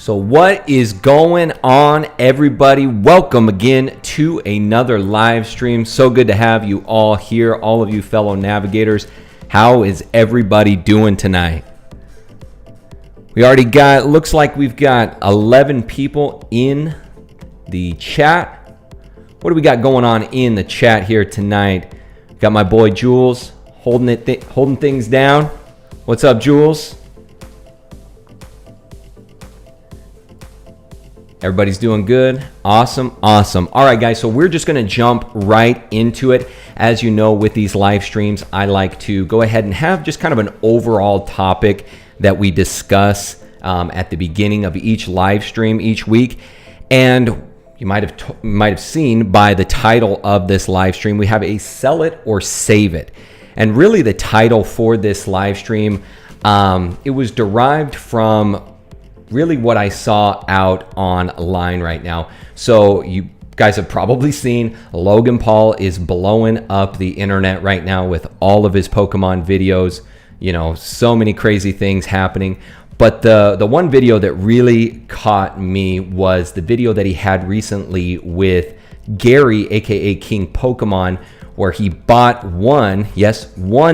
So what is going on, everybody? Welcome again to another live stream. So good to have you all here, all of you fellow navigators. How is everybody doing tonight? We already got, looks like we've got 11 people in the chat. What do we got going on in the chat here tonight? Got my boy Jules holding things down. What's up, Jules? Everybody's doing good. Awesome. All right, guys, so we're just going to jump right into it. As you know, with these live streams, I like to go ahead and have just kind of an overall topic that we discuss at the beginning of each live stream each week. And you might have seen by the title of this live stream, we have a sell it or save it. And really the title for this live stream, it was derived from really what I saw out online right now. So you guys have probably seen Logan Paul is blowing up the internet right now with all of his Pokemon videos. You know, so many crazy things happening. But the one video that really caught me was the video that he had recently with Gary, aka King Pokemon, where he bought one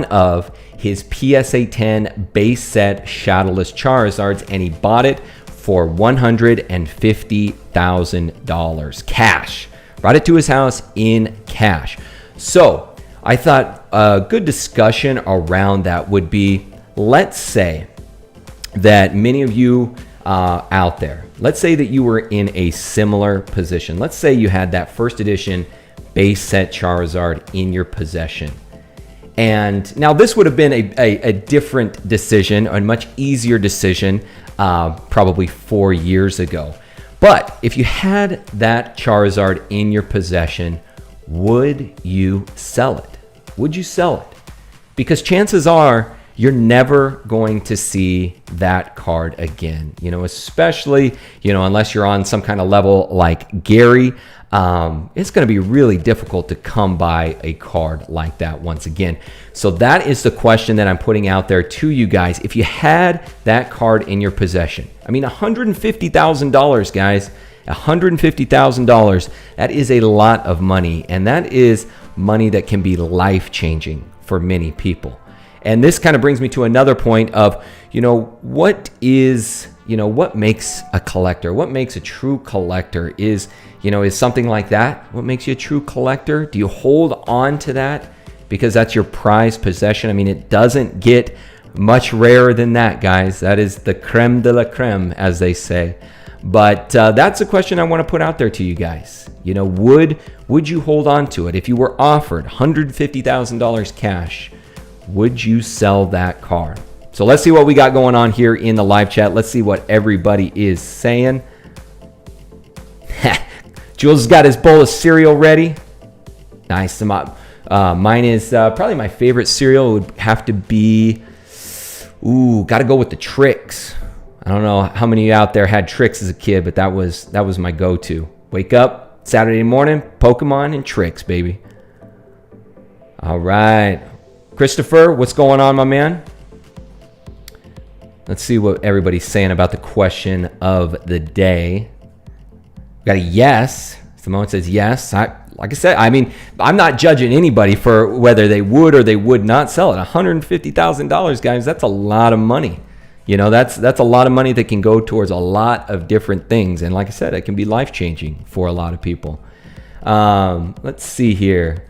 of his PSA 10 base set shadowless Charizards, and he bought it for $150,000 cash. Brought it to his house in cash. So I thought a good discussion around that would be, let's say that many of you out there, let's say that you were in a similar position. Let's say you had that first edition base set Charizard in your possession. And now this would have been a different decision, a much easier decision, probably 4 years ago. But if you had that Charizard in your possession, would you sell it? Would you sell it? Because chances are you're never going to see that card again, you know, especially, you know, unless you're on some kind of level like Gary. It's going to be really difficult to come by a card like that once again. So that is the question that I'm putting out there to you guys. If you had that card in your possession, I mean, $150,000, guys, $150,000, that is a lot of money. And that is money that can be life-changing for many people. And this kind of brings me to another point of, you know, what makes a collector? What makes a true collector is something like that. What makes you a true collector? Do you hold on to that because that's your prized possession? I mean, it doesn't get much rarer than that, guys. That is the creme de la creme, as they say. But that's a question I want to put out there to you guys. You know, would you hold on to it? If you were offered $150,000 cash, would you sell that card? So let's see what we got going on here in the live chat. Let's see what everybody is saying. Jules has got his bowl of cereal ready. Nice. Mine is probably my favorite cereal would have to be, got to go with the Trix. I don't know how many of you out there had Trix as a kid, but that was my go-to. Wake up Saturday morning, Pokemon and Trix, baby. All right. Christopher, what's going on, my man? Let's see what everybody's saying about the question of the day. We got a yes. Simone says yes. Like I said, I mean, I'm not judging anybody for whether they would or they would not sell it. $150,000, guys, that's a lot of money. You know, that's a lot of money that can go towards a lot of different things. And like I said, it can be life-changing for a lot of people. Let's see here.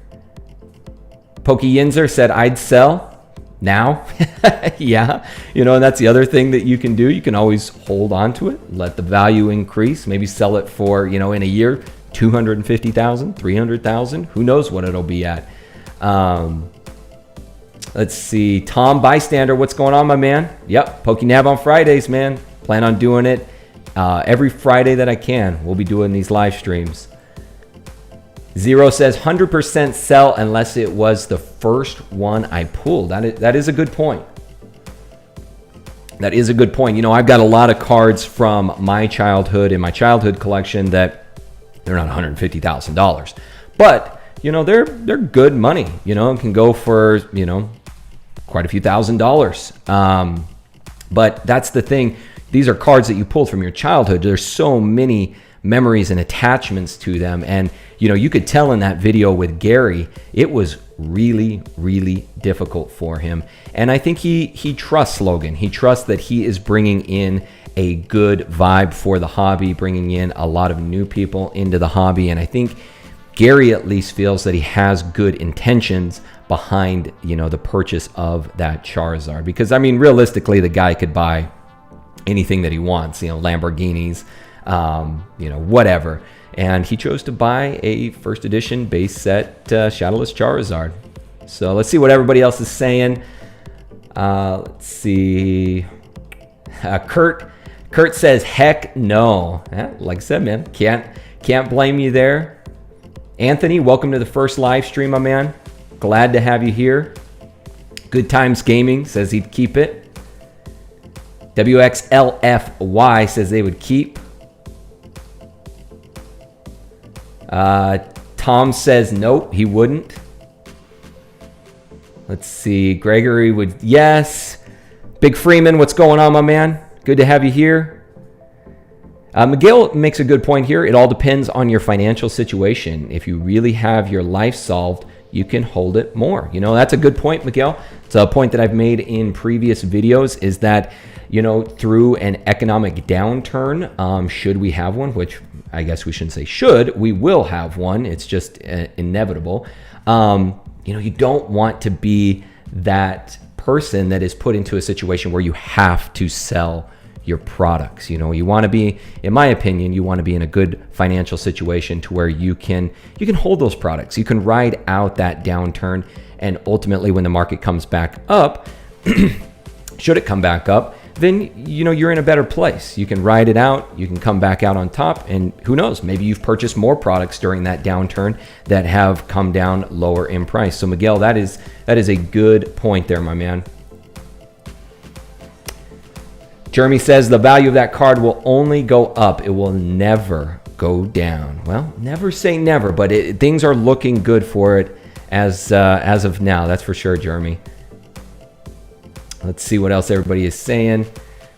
Pokey Yinzer said, I'd sell now. Yeah, you know, and that's the other thing that you can do. You can always hold on to it, let the value increase, maybe sell it for, you know, in a year, $250,000, $300,000. Who knows what it'll be at. Let's see. Tom Bystander, what's going on, my man? Yep, PokéNav on Fridays, man. Plan on doing it every Friday that I can. We'll be doing these live streams. Zero says 100% sell unless it was the first one I pulled. That is a good point. That is a good point. You know, I've got a lot of cards from my childhood in my childhood collection that they're not $150,000, but you know, they're good money. You know, it can go for, you know, quite a few $1,000s. But that's the thing. these are cards that you pulled from your childhood. There's so many memories and attachments to them. And, you know, you could tell in that video with Gary, it was really, really difficult for him. And I think he trusts Logan. He trusts that he is bringing in a good vibe for the hobby, bringing in a lot of new people into the hobby. And I think Gary at least feels that he has good intentions behind, you know, the purchase of that Charizard. Because, I mean, realistically, the guy could buy anything that he wants, you know, Lamborghinis, you know, whatever. And he chose to buy a first edition base set shadowless Charizard. So let's see what everybody else is saying. Let's see. Kurt says, heck no. Yeah, like I said, man, can't blame you there. Anthony, welcome to the first live stream, my man. Glad to have you here. Good Times Gaming says he'd keep it. WXLFY says they would keep. Tom says nope, he wouldn't. Let's see. Gregory would, yes. Big Freeman, what's going on, my man? Good to have you here. Miguel makes a good point here. It all depends on your financial situation. If you really have your life solved, you can hold it more. You know, that's a good point, Miguel. It's a point that I've made in previous videos, is that, you know, through an economic downturn, should we have one, which I guess we shouldn't say should, we will have one. It's just inevitable. You know, you don't want to be that person that is put into a situation where you have to sell your products. You know, you want to be, in my opinion, you want to be in a good financial situation to where you can hold those products. You can ride out that downturn, and ultimately when the market comes back up, should it come back up, then, you know, you're in a better place. You can ride it out, you can come back out on top, and who knows, maybe you've purchased more products during that downturn that have come down lower in price. So Miguel, that is a good point there, my man. Jeremy says the value of that card will only go up. It will never go down. Well, never say never, but things are looking good for it as of now. That's for sure, Jeremy. Let's see what else everybody is saying.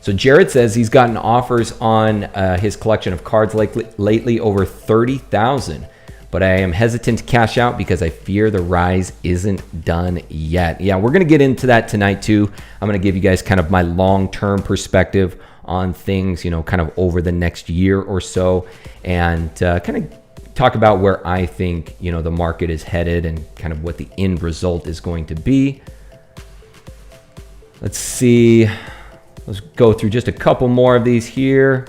So Jared says he's gotten offers on his collection of cards lately over 30,000, but I am hesitant to cash out because I fear the rise isn't done yet. Yeah, we're going to get into that tonight too. I'm going to give you guys kind of my long-term perspective on things, you know, kind of over the next year or so, and kind of talk about where I think, you know, the market is headed and kind of what the end result is going to be. Let's see. Let's go through just a couple more of these here.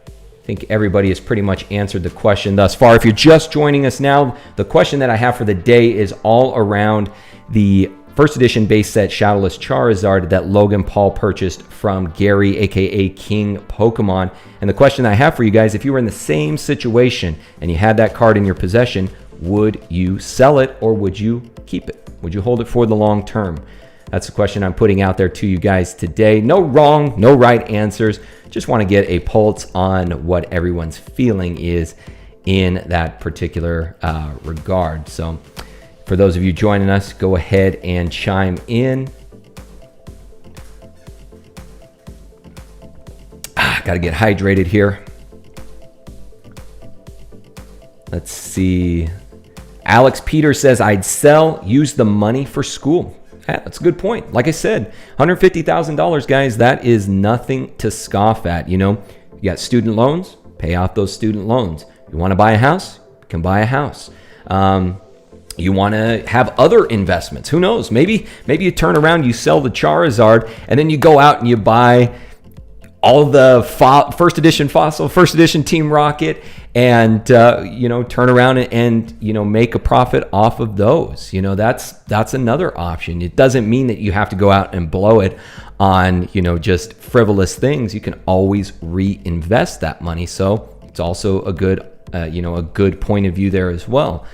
I think everybody has pretty much answered the question thus far. If you're just joining us now, the question that I have for the day is all around the first edition base set shadowless Charizard that Logan Paul purchased from Gary, aka King Pokemon. And the question I have for you guys, if you were in the same situation and you had that card in your possession, would you sell it or would you keep it? Would you hold it for the long term? That's the question I'm putting out there to you guys today. No wrong, no right answers. Just want to get a pulse on what everyone's feeling is in that particular regard. So for those of you joining us, go ahead and chime in. Got to get hydrated here. Let's see. Alex Peter says, I'd sell, use the money for school. That's a good point. Like I said, $150,000, guys, that is nothing to scoff at. You know, you got student loans, pay off those student loans. You want to buy a house, you can buy a house. You want to have other investments. Who knows? Maybe you turn around, you sell the Charizard, and then you go out and you buy all the first edition Fossil, first edition Team Rocket, and you know, turn around and you know, make a profit off of those. You know, that's another option. It doesn't mean that you have to go out and blow it on, you know, just frivolous things. You can always reinvest that money. So it's also a good you know, a good point of view there as well.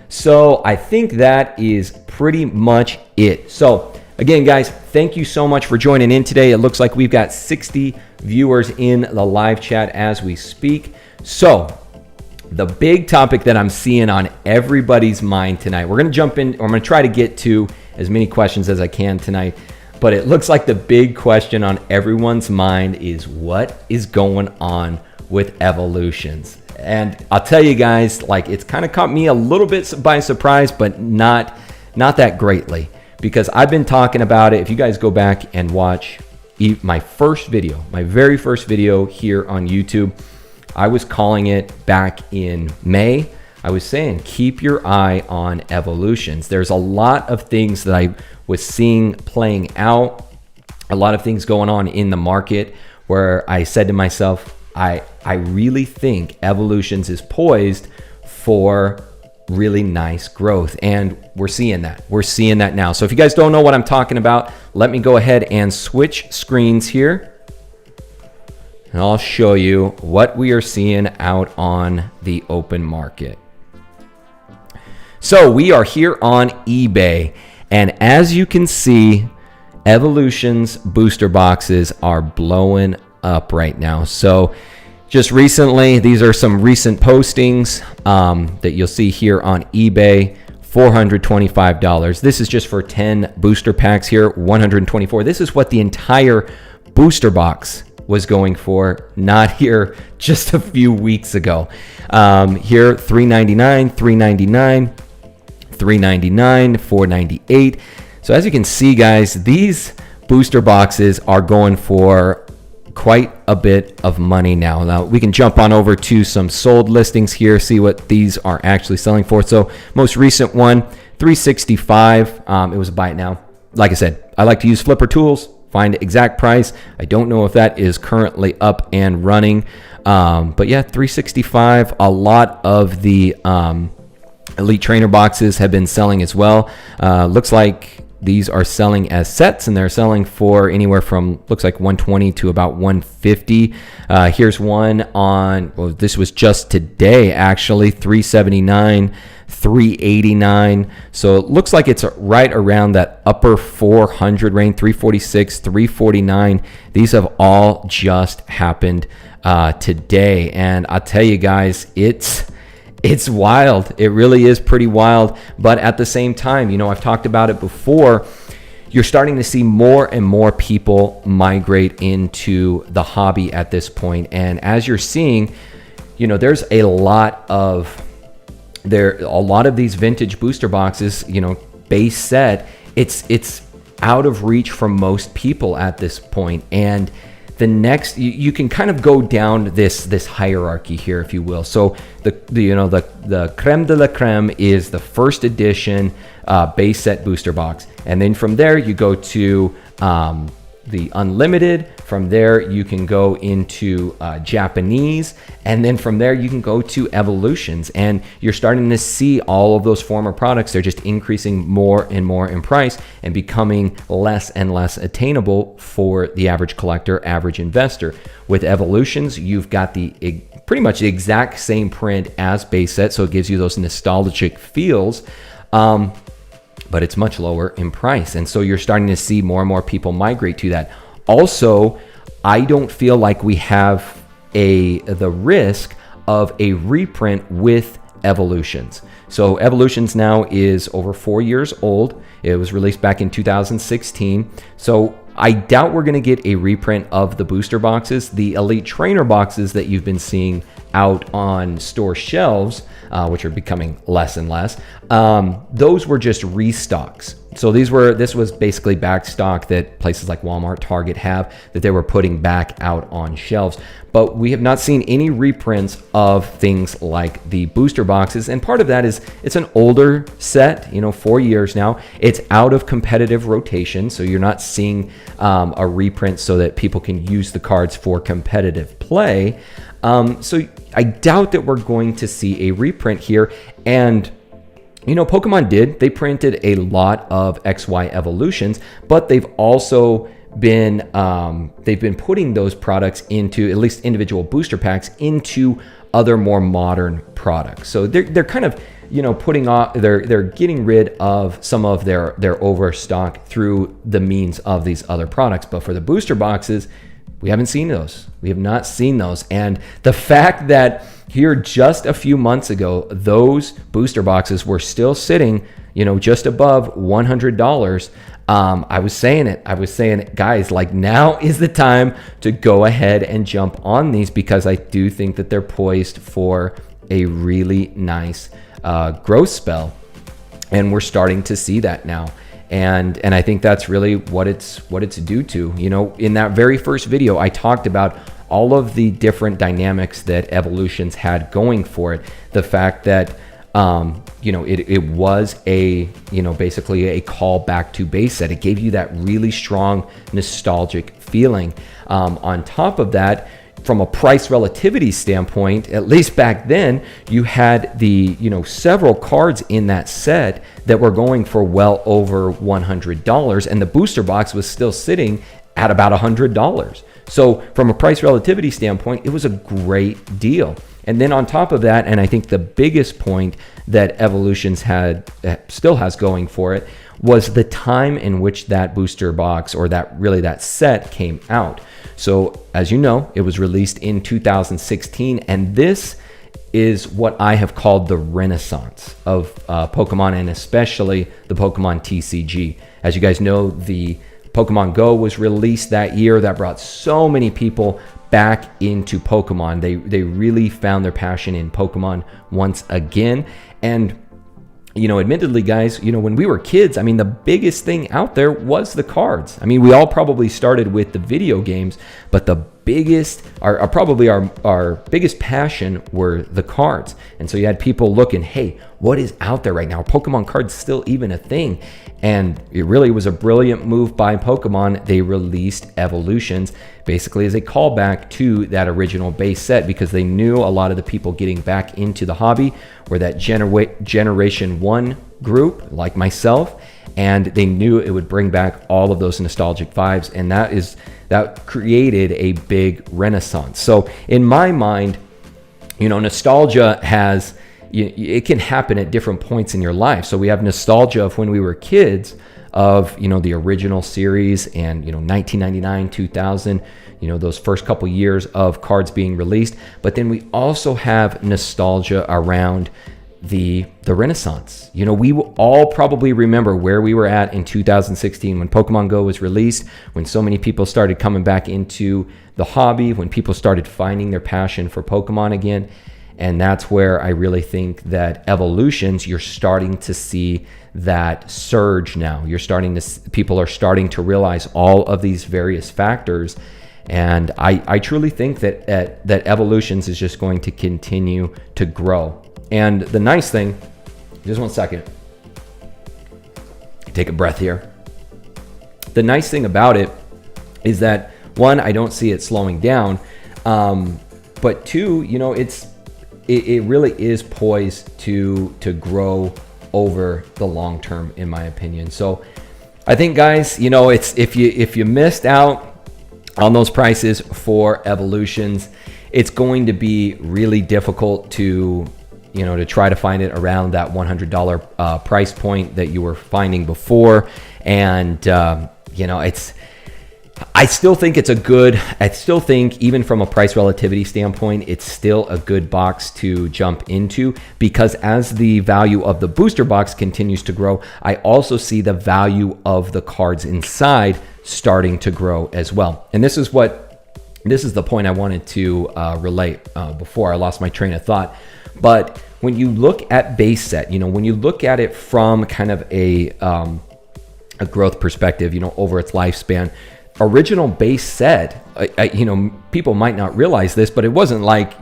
So I think that is pretty much it. So again, guys, thank you so much for joining in today. It looks like we've got 60 viewers in the live chat as we speak. So the big topic that I'm seeing on everybody's mind tonight, we're going to jump in, or I'm going to try to get to as many questions as I can tonight. But it looks like the big question on everyone's mind is what is going on with evolutions. And I'll tell you guys, like, it's kind of caught me a little bit by surprise, but not that greatly, because I've been talking about it. If you guys go back and watch my very first video here on YouTube, I was calling it back in May. I was saying, keep your eye on evolutions. There's a lot of things that I was seeing playing out, a lot of things going on in the market where I said to myself, I really think evolutions is poised for really nice growth. And we're seeing that. We're seeing that now. So if you guys don't know what I'm talking about, let me go ahead and switch screens here. And I'll show you what we are seeing out on the open market. So we are here on eBay. And as you can see, Evolution's booster boxes are blowing up right now. So just recently, these are some recent postings that you'll see here on eBay. $425. This is just for 10 booster packs here, 124. This is what the entire booster box was going for, not here just a few weeks ago. Here, $399, $399, $399, $498. So as you can see, guys, these booster boxes are going for quite a bit of money now. Now we can jump on over to some sold listings here, see what these are actually selling for. So most recent one, $365. It was a buy it now. Like I said, I like to use flipper tools, find exact price. I don't know if that is currently up and running, but yeah, $365. A lot of the Elite Trainer boxes have been selling as well. Looks like these are selling as sets, and they're selling for anywhere from, looks like, 120 to about 150. Here's one on, well, this was just today actually, $379, $389. So it looks like it's right around that upper 400 range, 346, 349. These have all just happened today, and I'll tell you guys, it's wild. It really is pretty wild. But at the same time, you know, I've talked about it before. You're starting to see more and more people migrate into the hobby at this point. And as you're seeing, you know, there's a lot of these vintage booster boxes, you know, base set. It's out of reach for most people at this point. And the next, you can kind of go down this hierarchy here, if you will. So the creme de la creme is the first edition base set booster box, and then from there you go to the unlimited. From there you can go into Japanese, and then from there you can go to evolutions, and you're starting to see all of those former products. They're just increasing more and more in price and becoming less and less attainable for the average collector, average investor. With evolutions, you've got pretty much the exact same print as base set, so it gives you those nostalgic feels, but it's much lower in price. And so you're starting to see more and more people migrate to that. Also, I don't feel like we have the risk of a reprint with Evolutions. So Evolutions now is over 4 years old. It was released back in 2016. So I doubt we're going to get a reprint of the booster boxes. The Elite Trainer boxes that you've been seeing out on store shelves, which are becoming less and less, those were just restocks. So this was basically back stock that places like Walmart, Target have, that they were putting back out on shelves. But we have not seen any reprints of things like the booster boxes. And part of that is it's an older set, 4 years now. It's out of competitive rotation. So you're not seeing a reprint so that people can use the cards for competitive play. So I doubt that we're going to see a reprint here. And Pokemon they printed a lot of XY evolutions, but they've also been putting those products into, at least individual booster packs, into other more modern products. So they're kind of putting off, they're getting rid of some of their overstock through the means of these other products. But for the booster boxes, We haven't seen those. We have not seen those. And the fact that here just a few months ago, those booster boxes were still sitting, just above $100. I was saying it, guys, like now is the time to go ahead and jump on these, because I do think that they're poised for a really nice growth spell. And we're starting to see that now. And I think that's really what it's due to. In that very first video, I talked about all of the different dynamics that Evolutions had going for it. The fact that it was basically a call back to base set. It gave you that really strong nostalgic feeling. On top of that, from a price relativity standpoint, at least back then, you had the several cards in that set that were going for well over $100, and the booster box was still sitting at about $100. So from a price relativity standpoint, it was a great deal. And then on top of that, and I think the biggest point that Evolutions still has going for it, was the time in which that booster box, or that set came out. So as you know, it was released in 2016, and this is what I have called the renaissance of Pokemon, and especially the Pokemon TCG. As you guys know, the Pokemon Go was released that year. That brought so many people back into Pokemon. They really found their passion in Pokemon once again. And admittedly, guys, when we were kids, the biggest thing out there was the cards. We all probably started with the video games, but the biggest, our biggest passion were the cards. And so you had people looking, hey, what is out there right now? Are Pokemon cards still even a thing? And it really was a brilliant move by Pokemon. They released Evolutions basically as a callback to that original base set, because they knew a lot of the people getting back into the hobby were that Generation 1 group, like myself, and they knew it would bring back all of those nostalgic vibes, and that created a big renaissance. So in my mind, nostalgia it can happen at different points in your life. So we have nostalgia of when we were kids, of the original series, and 1999, 2000, those first couple years of cards being released. But then we also have nostalgia around the renaissance. We will all probably remember where we were at in 2016 when Pokemon Go was released, when so many people started coming back into the hobby, when people started finding their passion for Pokemon again. And that's where I really think that Evolutions, you're starting to see that surge now. People are starting to realize all of these various factors. And I truly think that Evolutions is just going to continue to grow. And the nice thing, just one second, take a breath here. The nice thing about it is that, one, I don't see it slowing down. But two, it really is poised to grow over the long term, in my opinion. So I think, guys, it's if you missed out on those prices for Evolutions, it's going to be really difficult to try to find it around that $100 price point that you were finding before. And I still think even from a price relativity standpoint, it's still a good box to jump into, because as the value of the booster box continues to grow, I also see the value of the cards inside starting to grow as well. And this is the point I wanted to relate before I lost my train of thought. But when you look at base set, when you look at it from kind of a growth perspective, over its lifespan, original base set, people might not realize this, but it wasn't like,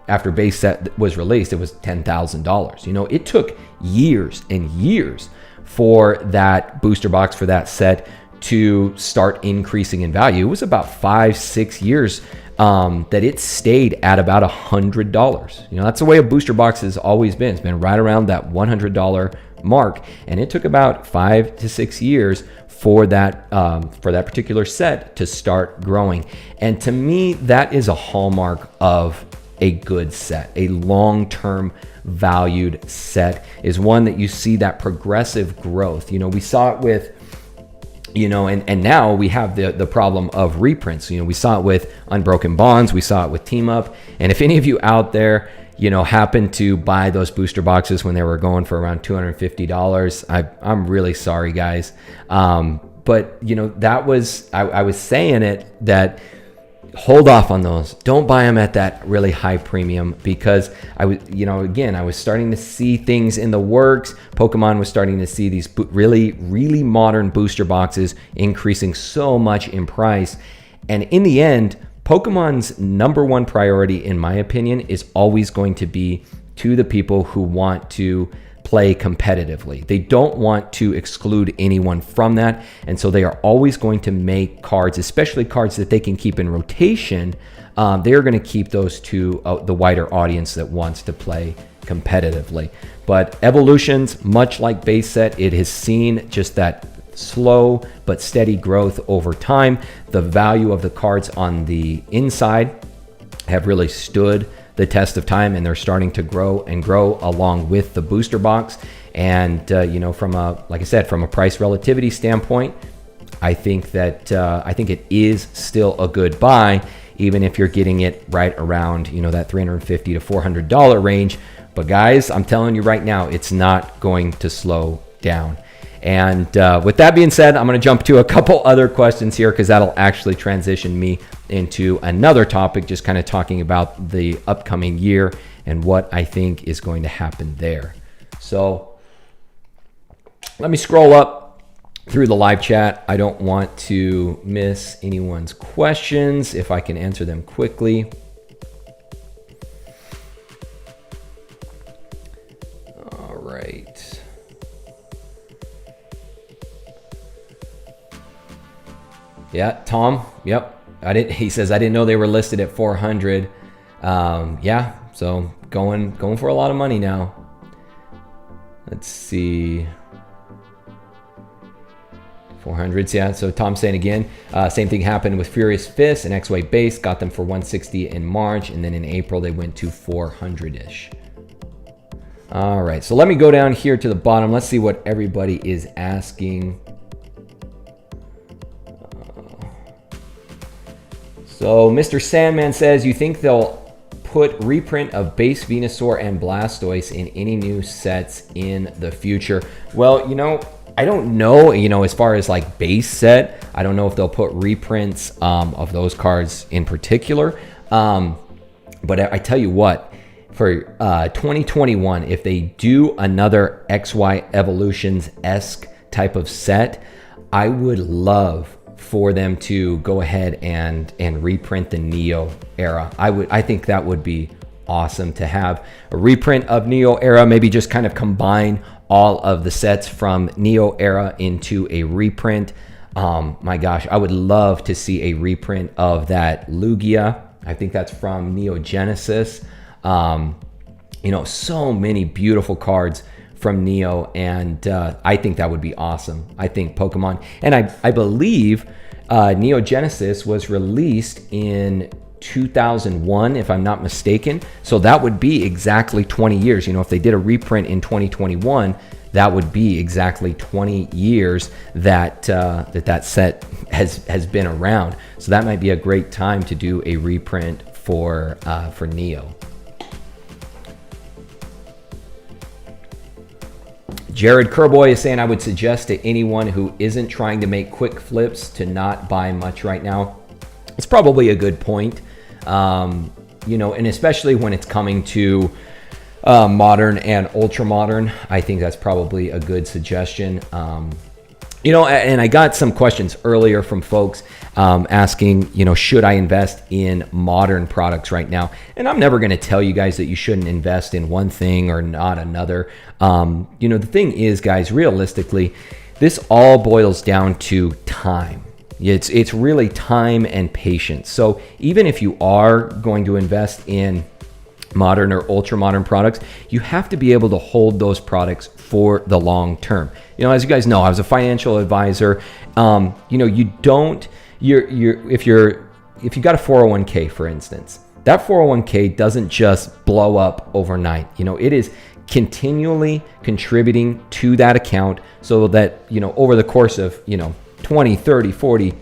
after base set was released, it was $10,000. It took years and years for that booster box, for that set to start increasing in value. It was about 5-6 years that it stayed at about $100. That's the way a booster box has always been. It's been right around that $100 mark, and it took about 5 to 6 years for that particular set to start growing. And to me, that is a hallmark of a good set. A long-term valued set is one that you see that progressive growth. We saw it with and now we have the problem of reprints. We saw it with Unbroken Bonds, we saw it with Team Up, and if any of you out there, happen to buy those booster boxes when they were going for around $250, I'm really sorry, guys. But that was, I was saying it, that hold off on those. Don't buy them at that really high premium, because I was starting to see things in the works. Pokemon was starting to see these really, really modern booster boxes increasing so much in price. And in the end, Pokemon's number one priority, in my opinion, is always going to be to the people who want to play competitively. They don't want to exclude anyone from that. And so they are always going to make cards, especially cards that they can keep in rotation. They're going to keep those to the wider audience that wants to play competitively. But Evolutions, much like base set, it has seen just that slow but steady growth over time. The value of the cards on the inside have really stood the test of time, and they're starting to grow and grow along with the booster box. And from a price relativity standpoint, I think it is still a good buy, even if you're getting it right around that $350 to $400 range. But guys, I'm telling you right now, it's not going to slow down. And with that being said, I'm going to jump to a couple other questions here, because that'll actually transition me into another topic, just kind of talking about the upcoming year and what I think is going to happen there. So let me scroll up through the live chat. I don't want to miss anyone's questions if I can answer them quickly. All right. Yeah, Tom. Yep. He says, I didn't know they were listed at 400. Yeah. So going for a lot of money now. Let's see. 400s. Yeah. So Tom's saying again, same thing happened with Furious Fist and X-Way base. Got them for 160 in March. And then in April, they went to 400-ish. All right. So let me go down here to the bottom. Let's see what everybody is asking. So Mr. Sandman says, you think they'll put reprint of base Venusaur and Blastoise in any new sets in the future? Well, I don't know, as far as like base set, I don't know if they'll put reprints of those cards in particular. But I tell you what, for 2021, if they do another XY Evolutions-esque type of set, I would love for them to go ahead and reprint the Neo era. I think that would be awesome to have a reprint of Neo era, maybe just kind of combine all of the sets from Neo era into a reprint. My gosh, I would love to see a reprint of that Lugia. I think that's from Neo Genesis. So many beautiful cards from Neo, and I think that would be awesome. I think Pokemon, and I believe Neo Genesis was released in 2001, if I'm not mistaken. So that would be exactly 20 years. If they did a reprint in 2021, that would be exactly 20 years that that set has been around. So that might be a great time to do a reprint for Neo. Jared Kerboy is saying, I would suggest to anyone who isn't trying to make quick flips to not buy much right now. It's probably a good point, and especially when it's coming to modern and ultra modern, I think that's probably a good suggestion. And I got some questions earlier from folks asking, should I invest in modern products right now? And I'm never going to tell you guys that you shouldn't invest in one thing or not another. The thing is, guys, realistically, this all boils down to time. It's really time and patience. So even if you are going to invest in modern or ultra modern products, you have to be able to hold those products for the long term. As you guys know, I was a financial advisor. If you got a 401k, for instance, that 401k doesn't just blow up overnight. It is continually contributing to that account, so that over the course of 20, 30, 40,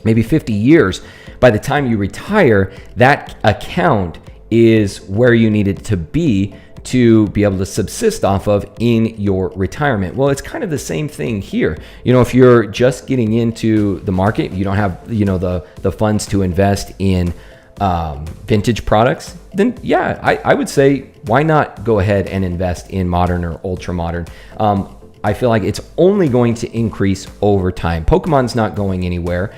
maybe 50 years, by the time you retire, that account is where you need it to be able to subsist off of in your retirement. Well, it's kind of the same thing here. If you're just getting into the market, you don't have, the funds to invest in vintage products, then yeah, I would say, why not go ahead and invest in modern or ultra modern? I feel like it's only going to increase over time. Pokemon's not going anywhere.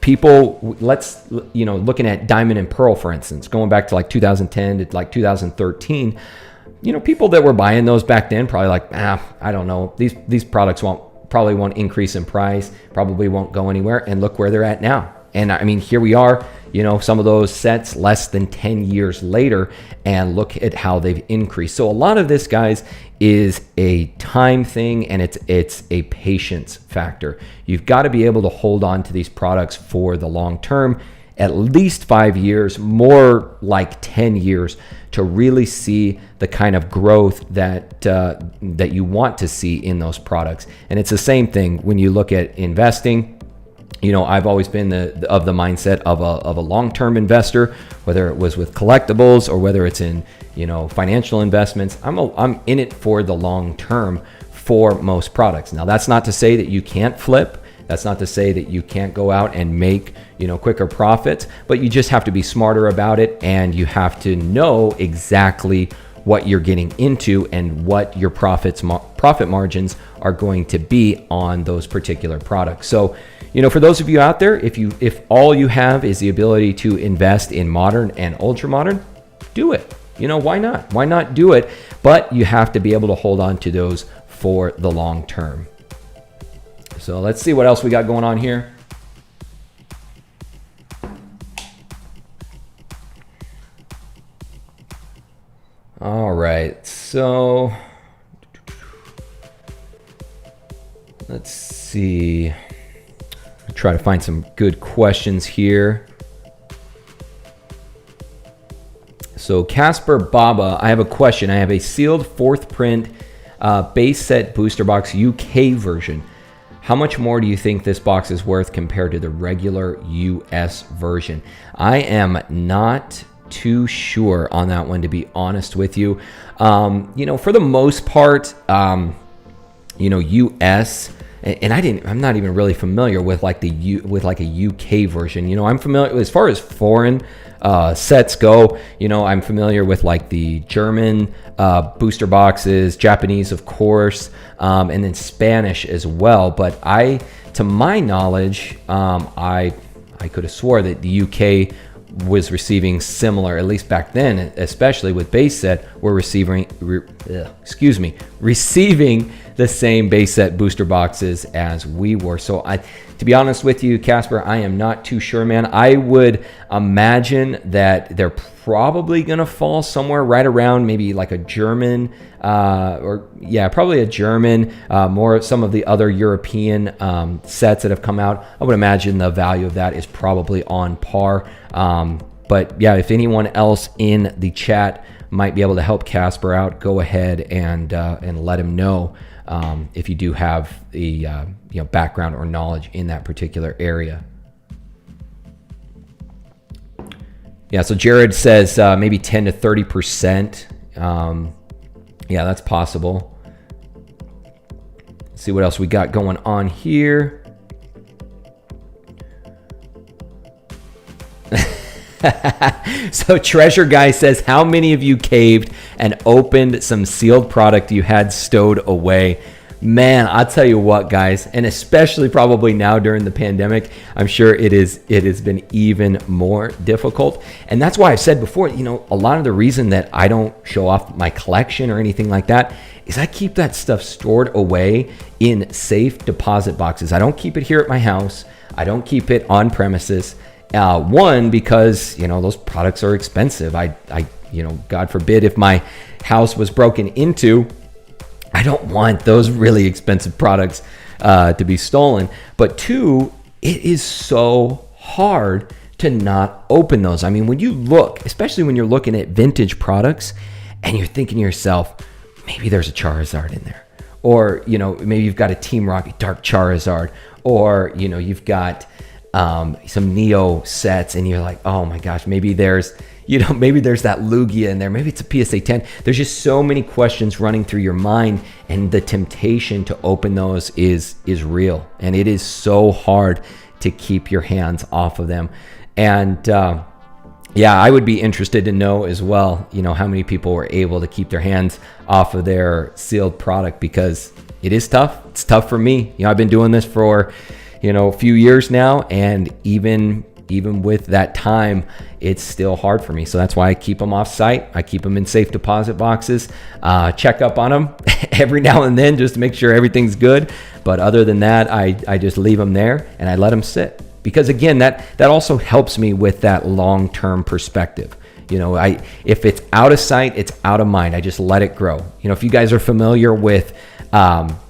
People, looking at Diamond and Pearl, for instance, going back to like 2010 to like 2013, people that were buying those back then probably like, I don't know, these products probably won't increase in price, probably won't go anywhere, and look where they're at now. And I mean, here we are, some of those sets less than 10 years later, and look at how they've increased. So a lot of this, guys, is a time thing, and it's a patience factor. You've got to be able to hold on to these products for the long term, at least 5 years, more like 10 years, to really see the kind of growth that you want to see in those products. And it's the same thing when you look at investing. I've always been of the mindset of a long-term investor, whether it was with collectibles or whether it's in, financial investments. I'm in it for the long term for most products. Now, that's not to say that you can't flip. That's not to say that you can't go out and make, quicker profits, but you just have to be smarter about it, and you have to know exactly what you're getting into and what your profit margins are going to be on those particular products. So, for those of you out there, if all you have is the ability to invest in modern and ultra modern, do it. Why not? Why not do it? But you have to be able to hold on to those for the long term. So let's see what else we got going on here. All right, so let's see. Try to find some good questions here. So Casper Baba, I have a question. I have a sealed 4th print base set booster box UK version. How much more do you think this box is worth compared to the regular US version? I am not too sure on that one, to be honest with you. For the most part, US, and I'm not even really familiar with like a UK version. I'm familiar as far as foreign sets go. I'm familiar with like the German booster boxes, Japanese, of course, and then Spanish as well. But to my knowledge, I could have swore that the UK was receiving similar, at least back then, especially with base set, were receiving the same base set booster boxes as we were. So to be honest with you, Casper, I am not too sure, man. I would imagine that they're probably gonna fall somewhere right around maybe like a German, probably a German, more of some of the other European sets that have come out. I would imagine the value of that is probably on par. But yeah, if anyone else in the chat might be able to help Casper out, go ahead and let him know if you do have the background or knowledge in that particular area. Yeah, so Jared says maybe 10 to 30%. Yeah, that's possible. Let's see what else we got going on here. So Treasure Guy says, how many of you caved and opened some sealed product you had stowed away? Man, I'll tell you what, guys, and especially probably now during the pandemic, I'm sure it has been even more difficult. And that's why I've said before, a lot of the reason that I don't show off my collection or anything like that is I keep that stuff stored away in safe deposit boxes. I don't keep it here at my house. I don't keep it on premises. One, because, those products are expensive. I God forbid if my house was broken into, I don't want those really expensive products to be stolen. But two, it is so hard to not open those. I mean, when you look, especially when you're looking at vintage products and you're thinking to yourself, maybe there's a Charizard in there, or, maybe you've got a Team Rocket Dark Charizard, or, you've got some Neo sets, and you're like, oh my gosh, maybe there's that Lugia in there, maybe it's a PSA 10. There's just so many questions running through your mind, and the temptation to open those is real, and it is so hard to keep your hands off of them. And I would be interested to know as well, how many people were able to keep their hands off of their sealed product, because it is tough. It's tough for me. I've been doing this for a few years now, and even with that time, it's still hard for me. So that's why I keep them off site. I keep them in safe deposit boxes, check up on them every now and then just to make sure everything's good. But other than that, I just leave them there and I let them sit, because again, that also helps me with that long-term perspective. If it's out of sight, it's out of mind. I just let it grow. If you guys are familiar with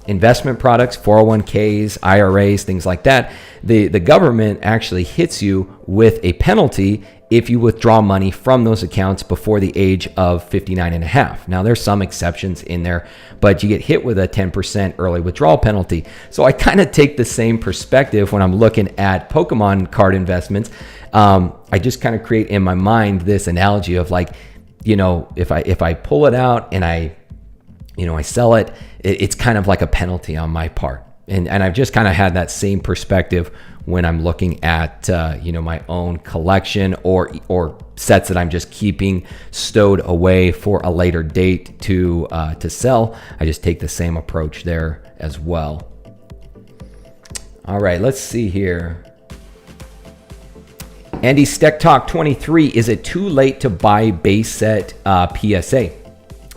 investment products, 401ks, IRAs, things like that, the government actually hits you with a penalty if you withdraw money from those accounts before the age of 59 and a half. Now, there's some exceptions in there, but you get hit with a 10% early withdrawal penalty. So I kind of take the same perspective when I'm looking at Pokemon card investments. I just kind of create in my mind this analogy of like, if I pull it out and I sell it, it's kind of like a penalty on my part. And I've just kind of had that same perspective when I'm looking at, my own collection or sets that I'm just keeping stowed away for a later date to sell. I just take the same approach there as well. All right, let's see here. Andy Steck Talk 23, is it too late to buy base set PSA?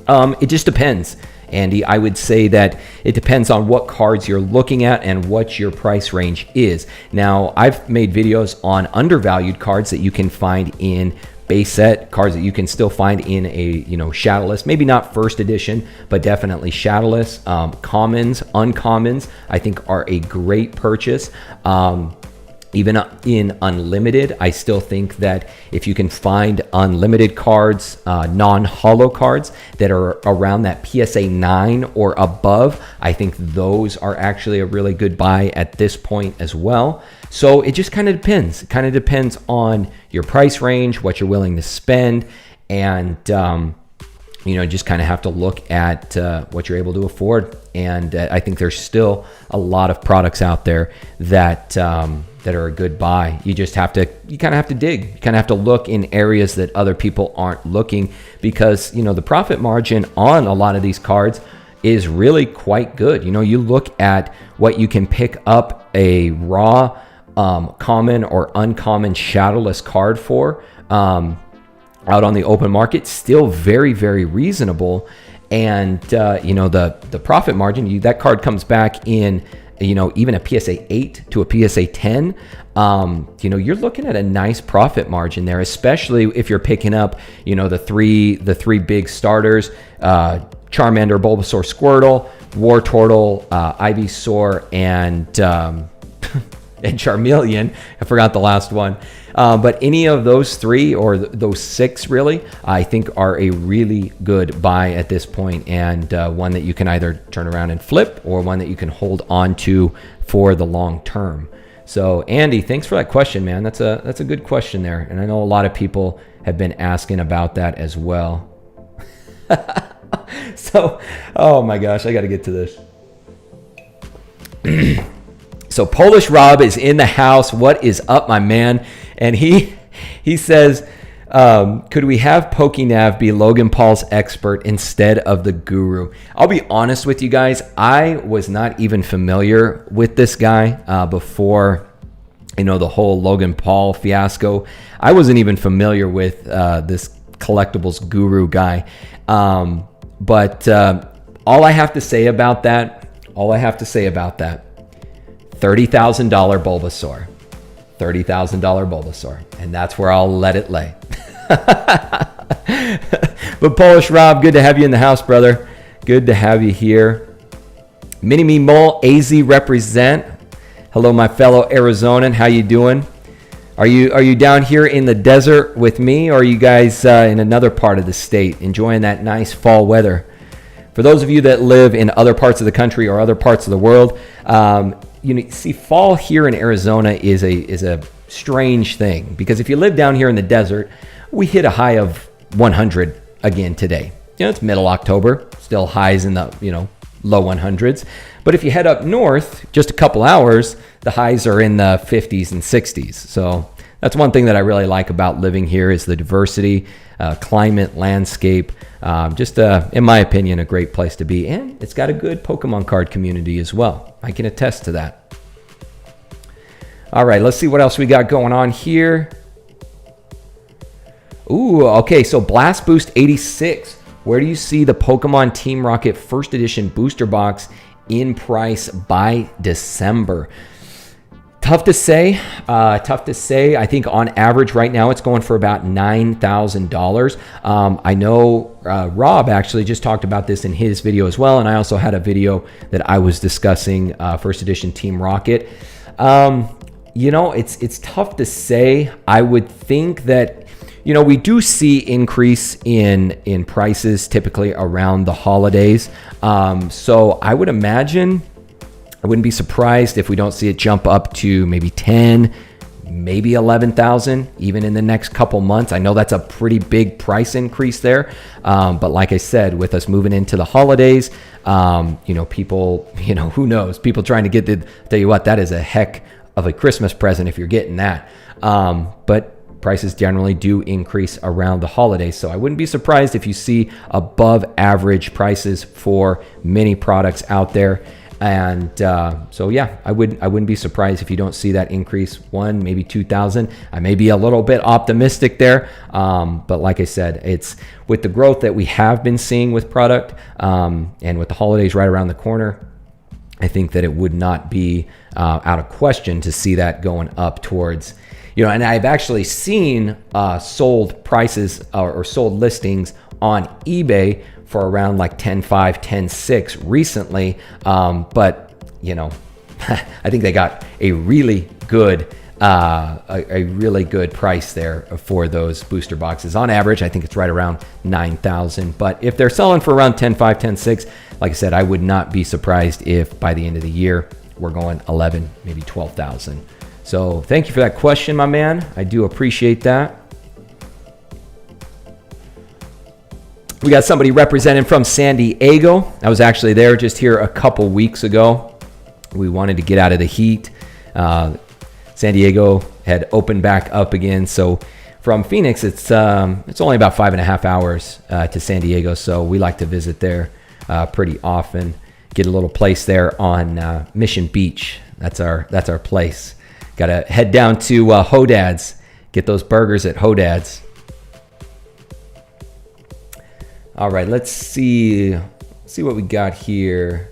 It just depends, Andy. I would say that it depends on what cards you're looking at and what your price range is. Now, I've made videos on undervalued cards that you can find in base set, cards that you can still find in a shadowless, maybe not first edition, but definitely shadowless. Commons, uncommons, I think are a great purchase. Even in unlimited, I still think that if you can find unlimited cards, non-holo cards that are around that PSA 9 or above, I think those are actually a really good buy at this point as well. So it just kind of depends. It kind of depends on your price range, what you're willing to spend, and just kind of have to look at what you're able to afford. And I think there's still a lot of products out there that are a good buy. You kind of have to dig. You kind of have to look in areas that other people aren't looking, because the profit margin on a lot of these cards is really quite good. You look at what you can pick up a raw common or uncommon shadowless card for out on the open market, still very, very reasonable. And the profit margin, that card comes back in even a PSA 8 to a PSA 10, you're looking at a nice profit margin there, especially if you're picking up, the three big starters, Charmander, Bulbasaur, Squirtle, Wartortle, Ivysaur, and Charmeleon. I forgot the last one. But any of those three, or those six really, I think are a really good buy at this point, and one that you can either turn around and flip, or one that you can hold on to for the long term. So Andy, thanks for that question, man. That's a good question there. And I know a lot of people have been asking about that as well. So, oh my gosh, I got to get to this. So Polish Rob is in the house. What is up, my man? And he says, could we have PokéNav be Logan Paul's expert instead of the guru? I'll be honest with you guys. I was not even familiar with this guy before, the whole Logan Paul fiasco. I wasn't even familiar with this collectibles guru guy. But all I have to say about that, $30,000 Bulbasaur. $30,000 Bulbasaur. And that's where I'll let it lay. But Polish Rob, good to have you in the house, brother. Good to have you here. Mini-Me Mole, AZ represent. Hello, my fellow Arizonan. How you doing? Are you down here in the desert with me, or are you guys in another part of the state enjoying that nice fall weather? For those of you that live in other parts of the country or other parts of the world, see, fall here in Arizona is a strange thing, because if you live down here in the desert, we hit a high of 100 again today. It's middle October, still highs in the low 100s. But if you head up north, just a couple hours, the highs are in the 50s and 60s. So that's one thing that I really like about living here, is the diversity, climate, landscape. In my opinion, a great place to be. And it's got a good Pokemon card community as well. I can attest to that. All right, let's see what else we got going on here. Ooh, okay, so Blast Boost 86. Where do you see the Pokemon Team Rocket First Edition Booster Box in price by December? Tough to say. I think on average right now it's going for about $9,000. I know Rob actually just talked about this in his video as well, and I also had a video that I was discussing First Edition Team Rocket. It's tough to say. I would think that we do see increase in prices typically around the holidays. So I would imagine, I wouldn't be surprised if we don't see it jump up to maybe 10, maybe 11,000 even in the next couple months. I know that's a pretty big price increase there. But like I said, with us moving into the holidays, people, who knows, people trying to get tell you what, that is a heck of a Christmas present if you're getting that. But prices generally do increase around the holidays. So I wouldn't be surprised if you see above average prices for many products out there. And I wouldn't be surprised if you don't see that increase, maybe 2,000. I may be a little bit optimistic there. But like I said, it's with the growth that we have been seeing with product, and with the holidays right around the corner, I think that it would not be out of question to see that going up towards, and I've actually seen sold prices or sold listings on eBay for around like 10.5, 10.6 recently. But I think they got a really good price there for those booster boxes. On average, I think it's right around 9,000. But if they're selling for around 10.5, 10.6, like I said, I would not be surprised if by the end of the year we're going 11, maybe 12,000. So thank you for that question, my man. I do appreciate that. We got somebody representing from San Diego. I was actually there just here a couple weeks ago. We wanted to get out of the heat. San Diego had opened back up again. So from Phoenix, it's only about 5.5 hours to San Diego. So we like to visit there pretty often. Get a little place there on Mission Beach. That's our place. Got to head down to Hodad's. Get those burgers at Hodad's. All right, let's see what we got here.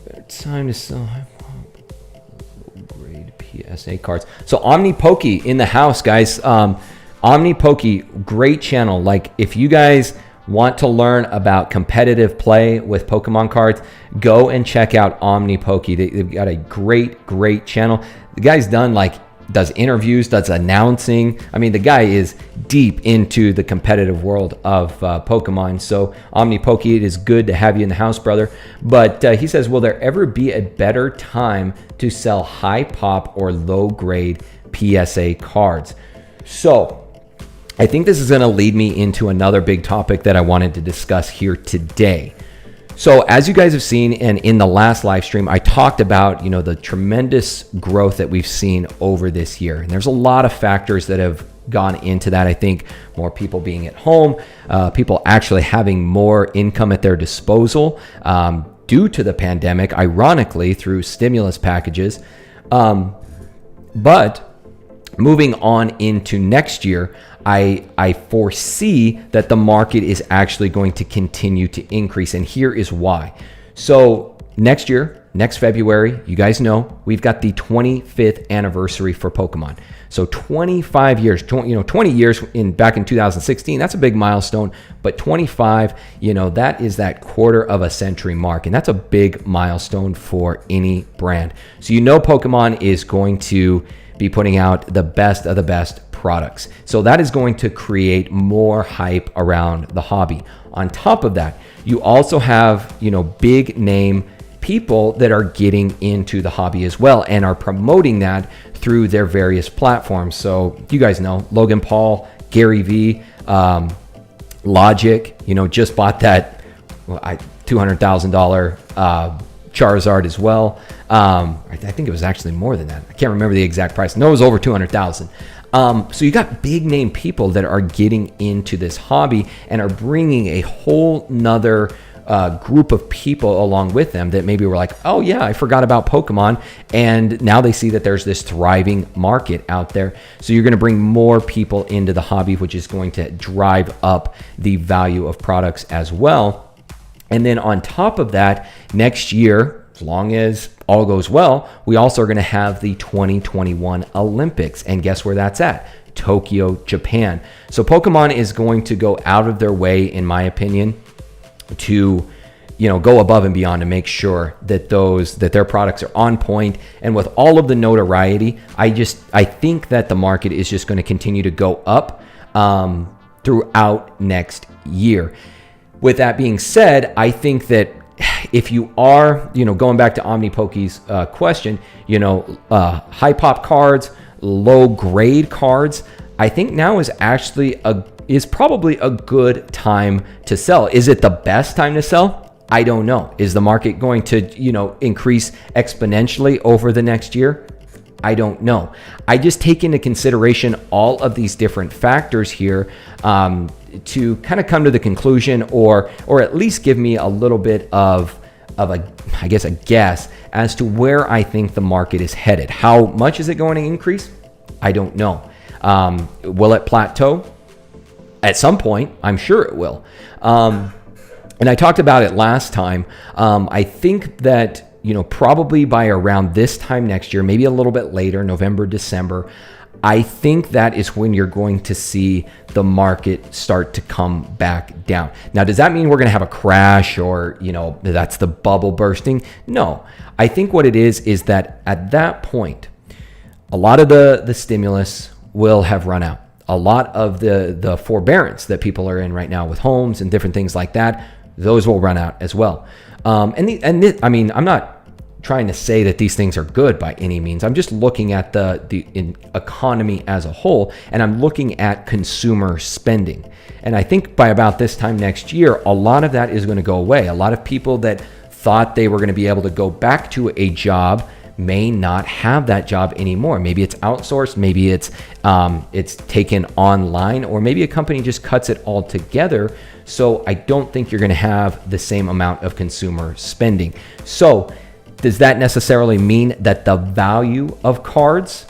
Better time to sell grade PSA cards. So OmniPoke in the house, guys. OmniPoke, great channel. Like, if you guys want to learn about competitive play with Pokemon cards, go and check out OmniPoke. They've got a great channel. The guy's does interviews, does announcing. I mean, the guy is deep into the competitive world of Pokemon. So OmniPoke, it is good to have you in the house, brother. But he says, will there ever be a better time to sell high pop or low grade PSA cards? So I think this is going to lead me into another big topic that I wanted to discuss here today. So as you guys have seen, and in the last live stream, I talked about, the tremendous growth that we've seen over this year. And there's a lot of factors that have gone into that. I think more people being at home, people actually having more income at their disposal due to the pandemic, ironically, through stimulus packages. But moving on into next year, I foresee that the market is actually going to continue to increase. And here is why. So next year, next February, you guys know, we've got the 25th anniversary for Pokemon. So 25 years, 20 years back in 2016, that's a big milestone. But 25, that is that quarter of a century mark. And that's a big milestone for any brand. So Pokemon is going to be putting out the best of the best products. So that is going to create more hype around the hobby. On top of that, you also have, big name people that are getting into the hobby as well and are promoting that through their various platforms. So you guys know Logan Paul, Gary V, Logic, just bought that $200,000 Charizard as well. I think it was actually more than that. I can't remember the exact price. No, it was over 200,000. So you got big name people that are getting into this hobby and are bringing a whole nother group of people along with them that maybe were like, oh yeah, I forgot about Pokemon. And now they see that there's this thriving market out there. So you're going to bring more people into the hobby, which is going to drive up the value of products as well. And then on top of that, next year, as long as all goes well, we also are going to have the 2021 Olympics. And guess where that's at? Tokyo, Japan. So Pokemon is going to go out of their way, in my opinion, to go above and beyond to make sure that their products are on point. And with all of the notoriety, I think that the market is just going to continue to go up throughout next year. With that being said, I think that if you are, going back to OmniPoke's question, high pop cards, low grade cards, I think now is actually is probably a good time to sell. Is it the best time to sell? I don't know. Is the market going to, increase exponentially over the next year? I don't know. I just take into consideration all of these different factors here to kind of come to the conclusion, or at least give me a little bit of a guess as to where I think the market is headed. How much is it going to increase? I don't know. Will it plateau? At some point, I'm sure it will. And I talked about it last time. I think that, probably by around this time next year, maybe a little bit later, November, December, I think that is when you're going to see the market start to come back down. Now, does that mean we're going to have a crash or, that's the bubble bursting? No. I think what it is that at that point, a lot of the stimulus will have run out. A lot of the forbearance that people are in right now with homes and different things like that, those will run out as well. I'm not trying to say that these things are good by any means. I'm just looking at the economy as a whole, and I'm looking at consumer spending. And I think by about this time next year, a lot of that is going to go away. A lot of people that thought they were going to be able to go back to a job may not have that job anymore. Maybe it's outsourced, maybe it's taken online, or maybe a company just cuts it all together. So I don't think you're going to have the same amount of consumer spending. So does that necessarily mean that the value of cards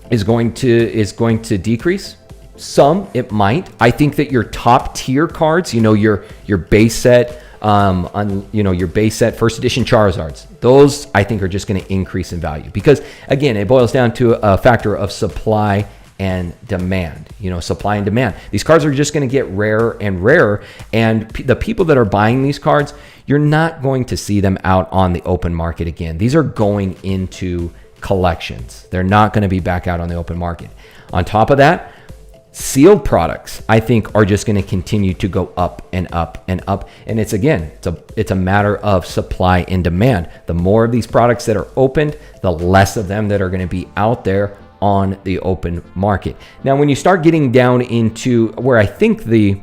is going to decrease? Some, it might. I think that your top tier cards, your base set, your base set first edition Charizards, those I think are just going to increase in value, because again, it boils down to a factor of supply and demand. Supply and demand. These cards are just going to get rarer and rarer, and the people that are buying these cards, you're not going to see them out on the open market again. These are going into collections. They're not going to be back out on the open market. On top of that, sealed products, I think, are just going to continue to go up and up and up. And it's a matter of supply and demand. The more of these products that are opened, the less of them that are going to be out there on the open market. Now, when you start getting down into where I think the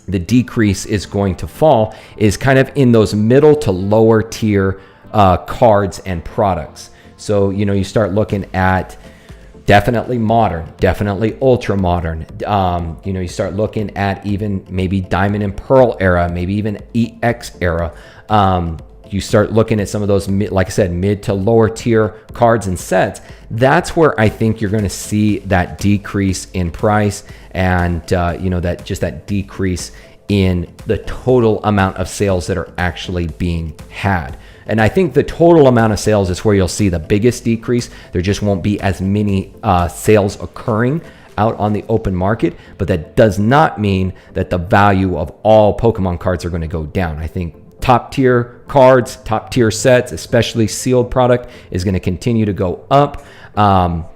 decrease is going to fall is kind of in those middle to lower tier cards and products. So, you start looking at definitely modern, definitely ultra modern. You start looking at even maybe Diamond and Pearl era, maybe even EX era. You start looking at some of those, like I said, mid to lower tier cards and sets. That's where I think you're going to see that decrease in price, and that decrease in the total amount of sales that are actually being had. And I think the total amount of sales is where you'll see the biggest decrease. There just won't be as many sales occurring out on the open market, but that does not mean that the value of all Pokemon cards are going to go down. I think top tier cards, top tier sets, especially sealed product, is going to continue to go up.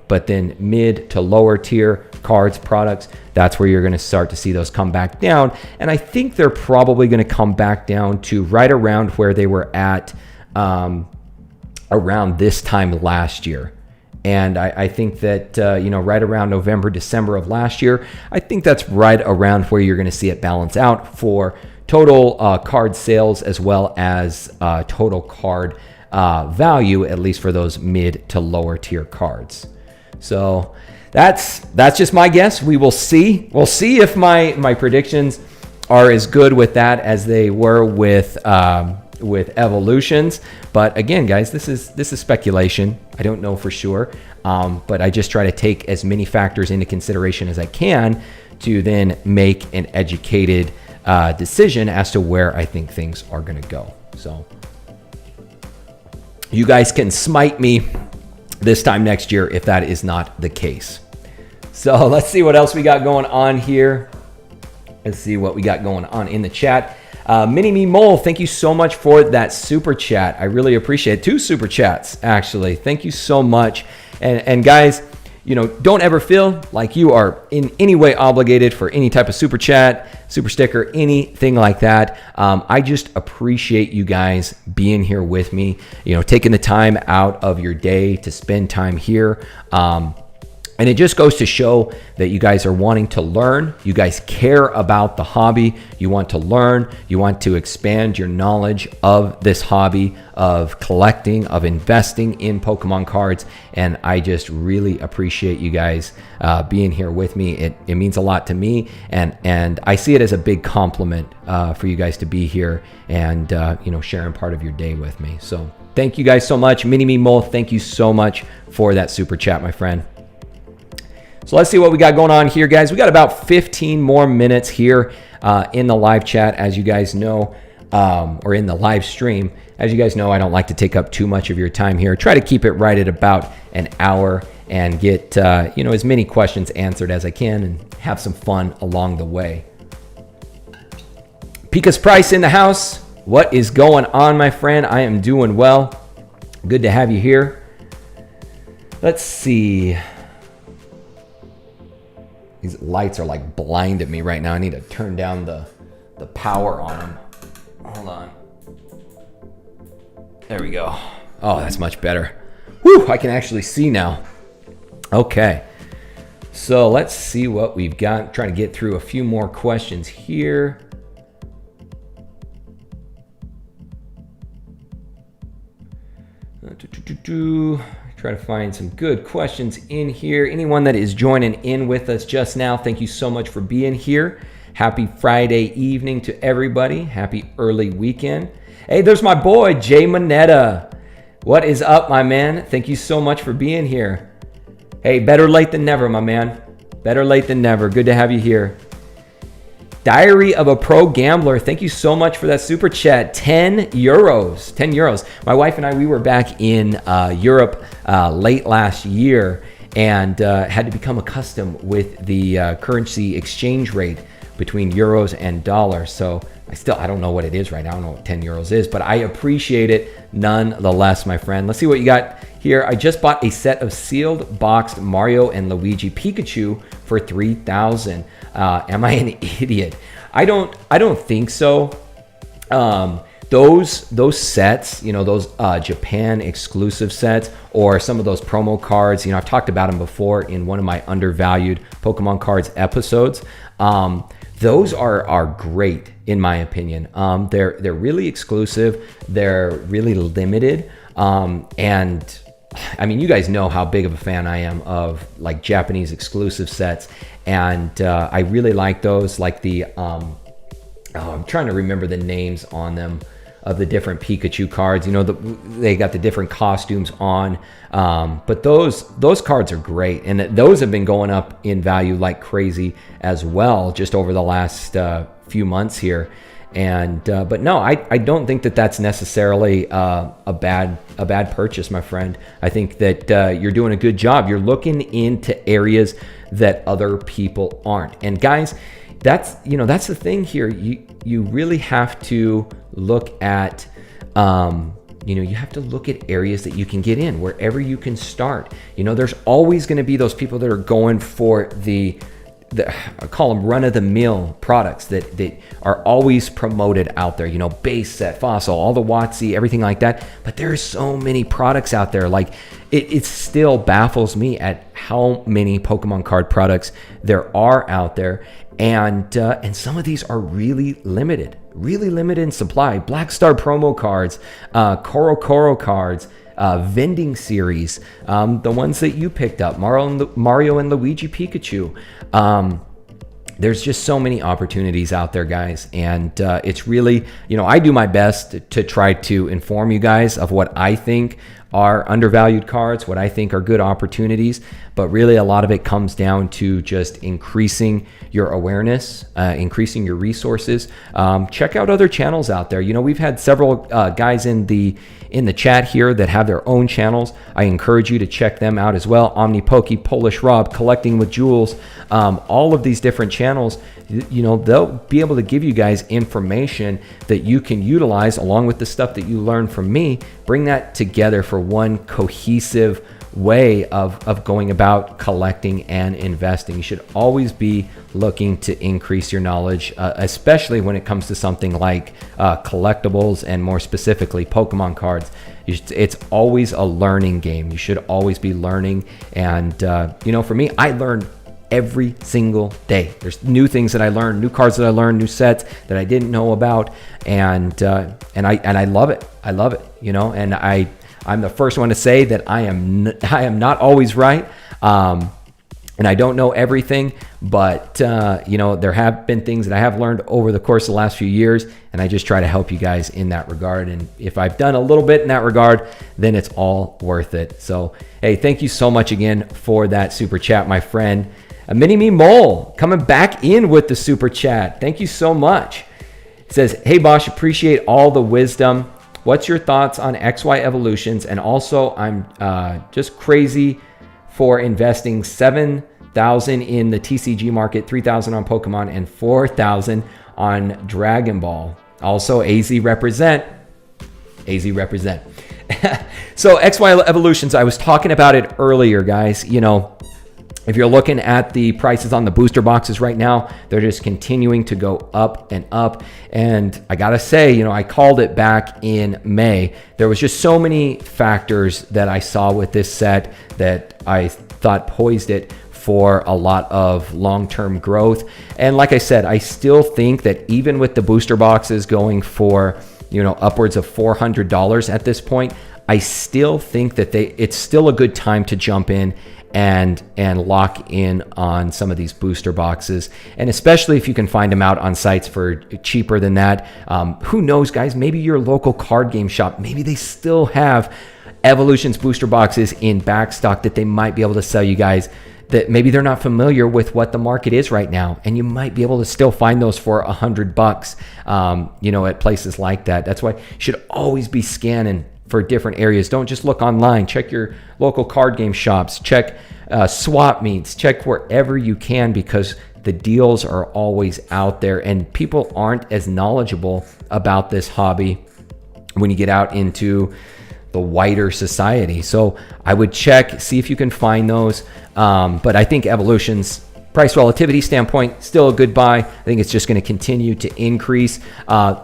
but then mid to lower tier cards, products, that's where you're going to start to see those come back down. And I think they're probably going to come back down to right around where they were at around this time last year. And I think that, right around November, December of last year, I think that's right around where you're going to see it balance out for total card sales as well as total card value, at least for those mid to lower tier cards. So that's just my guess. We will see. We'll see if my predictions are as good with that as they were with evolutions. But again, guys, this is speculation. I don't know for sure, but I just try to take as many factors into consideration as I can to then make an educated decision as to where I think things are going to go. So you guys can smite me this time next year if that is not the case. So let's see what else we got going on here. Let's see what we got going on in the chat. Mini Me Mole, thank you so much for that super chat. I really appreciate it. 2 super chats, actually. Thank you so much. And guys, don't ever feel like you are in any way obligated for any type of super chat, super sticker, anything like that. I just appreciate you guys being here with me, taking the time out of your day to spend time here. And it just goes to show that you guys are wanting to learn. You guys care about the hobby. You want to learn. You want to expand your knowledge of this hobby, of collecting, of investing in Pokemon cards. And I just really appreciate you guys being here with me. It means a lot to me. And I see it as a big compliment for you guys to be here and, sharing part of your day with me. So thank you guys so much. Mini Me Mole, thank you so much for that super chat, my friend. So let's see what we got going on here, guys. We got about 15 more minutes here in the live chat, as you guys know, or in the live stream. As you guys know, I don't like to take up too much of your time here. Try to keep it right at about an hour and get as many questions answered as I can and have some fun along the way. Pika's Price in the house. What is going on, my friend? I am doing well. Good to have you here. Let's see. These lights are like blinding me right now. I need to turn down the power on them. Hold on. There we go. Oh, that's much better. Whew, I can actually see now. Okay. So let's see what we've got. Trying to get through a few more questions here. Try to find some good questions in here. Anyone that is joining in with us just now, thank you so much for being here. Happy Friday evening to everybody. Happy early weekend. Hey, there's my boy, Jay Moneta. What is up, my man? Thank you so much for being here. Hey, better late than never, my man. Better late than never. Good to have you here. Diary of a Pro Gambler. Thank you so much for that super chat. 10 euros. 10 euros. My wife and I, we were back in Europe late last year and had to become accustomed with the currency exchange rate between euros and dollars. So I don't know what it is right now. I don't know what 10 euros is, but I appreciate it nonetheless, my friend. Let's see what you got here. I just bought a set of sealed boxed Mario and Luigi Pikachu for $3,000. Am I an idiot? I don't think so. Those sets, those Japan exclusive sets, or some of those promo cards, I've talked about them before in one of my undervalued Pokemon cards episodes. Those are great in my opinion. They're really exclusive. They're really limited. And I mean, you guys know how big of a fan I am of like Japanese exclusive sets. And I really like those, like the, I'm trying to remember the names on them of the different Pikachu cards. They got the different costumes on. But those cards are great. And those have been going up in value like crazy as well, just over the last few months here. And but no, I don't think that that's necessarily a bad purchase, my friend. I think that you're doing a good job. You're looking into areas that other people aren't. And guys, that's the thing here. You really have to look at you have to look at areas that you can get in, wherever you can start. There's always going to be those people that are going for the I call them run-of-the-mill products that are always promoted out there, base set, fossil, all the WotC, everything like that. But there's so many products out there. Like it still baffles me at how many Pokemon card products there are out there. And some of these are really limited in supply. Black Star promo cards, Koro cards, vending series, the ones that you picked up, Mario and Luigi Pikachu. There's just so many opportunities out there, guys. And it's really, I do my best to try to inform you guys of what I think are undervalued cards, what I think are good opportunities. But really, a lot of it comes down to just increasing your awareness, increasing your resources. Check out other channels out there. We've had several guys in the chat here that have their own channels. I encourage you to check them out as well. OmniPoke, Polish Rob, Collecting with Jules, all of these different channels, they'll be able to give you guys information that you can utilize along with the stuff that you learn from me, bring that together for one cohesive way of going about collecting and investing. You should always be looking to increase your knowledge, especially when it comes to something like collectibles and more specifically Pokemon cards. It's always a learning game. You should always be learning. And for me, I learn every single day. There's new things that I learn, new cards that I learn, new sets that I didn't know about, and I love it. I love it. And I'm the first one to say that I am not always right, and I don't know everything, but there have been things that I have learned over the course of the last few years, and I just try to help you guys in that regard. And if I've done a little bit in that regard, then it's all worth it. So hey, thank you so much again for that super chat, my friend. A Mini-Me Mole coming back in with the super chat. Thank you so much. It says, hey Bosch, appreciate all the wisdom. What's your thoughts on XY evolutions? And also, I'm just crazy for investing $7,000 in the TCG market, $3,000 on Pokemon, and $4,000 on Dragon Ball. Also, AZ represent. AZ represent. So XY evolutions, I was talking about it earlier, guys. If you're looking at the prices on the booster boxes right now, they're just continuing to go up and up. And I gotta say, I called it back in May. There was just so many factors that I saw with this set that I thought poised it for a lot of long-term growth. And like I said, I still think that even with the booster boxes going for, upwards of $400 at this point, I still think that it's still a good time to jump in and lock in on some of these booster boxes, and especially if you can find them out on sites for cheaper than that. Who knows, guys, maybe your local card game shop, maybe they still have Evolutions booster boxes in back stock that they might be able to sell you guys, that maybe they're not familiar with what the market is right now, and you might be able to still find those for $100 at places like that. That's why you should always be scanning for different areas. Don't just look online. Check your local card game shops, check swap meets, check wherever you can, because the deals are always out there, and people aren't as knowledgeable about this hobby when you get out into the wider society. So I would check, see if you can find those. But I think Evolution's price relativity standpoint, still a good buy. I think it's just going to continue to increase.